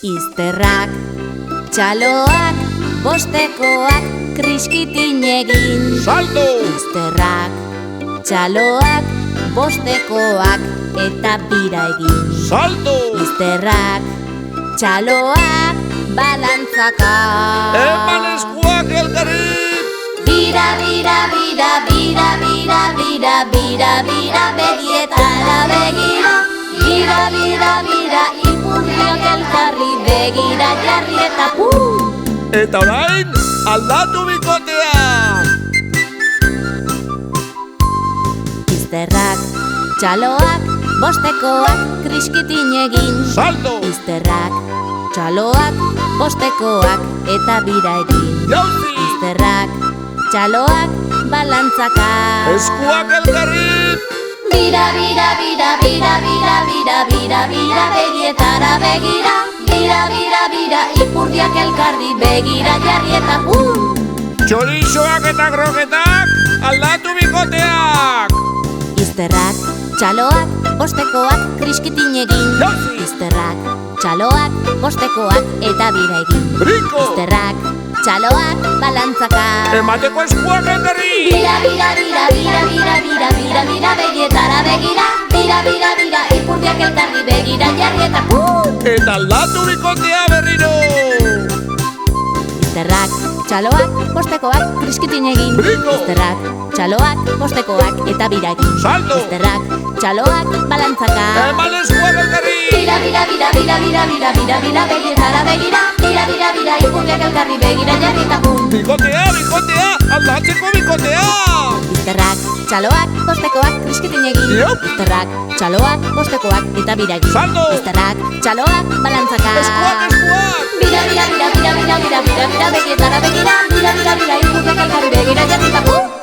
Izterrak, txaloak, bostekoak, kriskitin egin. Salto! Izterrak, txaloak, bostekoak, eta bira egin. Salto! Izterrak, txaloak, balantzaka. Eman eskuak elkarri! Bira, bira, bira, bira, bira, bira, bira, bira, begietara begira. Bira, bira, bira, ipurdiok elkarri begira jarri eta Eta orain, aldatu bikotea! Izterrak, txaloak, bostekoak, kriskitin egin. Salto! Izterrak, txaloak, bostekoak, eta bira egin. Jauzi! Izterrak, txaloak, balantzaka. Eskuak elkarri! Bira, bira, bira, bira, bira, bira, bira, bira, begietara begira. Bira, bira, bira, ipurdiak elkarri begira jarri eta Txorizoak eta kroketak, aldatu bikoteak! Izterrak, txaloak, bostekoak, kriskitin egin. Jauzi! Izterrak, txaloak, bostekoak, eta bira egin. Brinko! Izterrak, txaloak, balantzaka. Emateko eskuak elkarri! Bira, bira, bira, bira, bira, bira, bira, bira, begietara begira. Bira, bira, bira, ipurdiak elkarri begira jarri eta Eta aldatu bikotea berriro! Izterrak, txaloak, bostekoak, kriskitin egin. Brinko! Izterrak, txaloak, bostekoak, eta bira egin. Salto! Izterrak, txaloak, balantzaka. Eman eskuak elkarri! Bira, bira, bira, bira, bira, bira, bira, bira, begietara begira. Bira, bira, bira, ipurdiak elkarri begira jarri eta Bikotea, bikotea, aldatzeko bikotea! Izterrak, txaloak, bostekoak, kriskitin egin. Iop. Izterrak, txaloak, bostekoak, eta bira egin. Salto! Izterrak, txaloak, balantzaka. Eskuak, eskuak! Bira, bira, bira, bira, bira, bira, bira, bira, begietara begira. Bira, bira, bira, ipurdiak elkarri begira jarri eta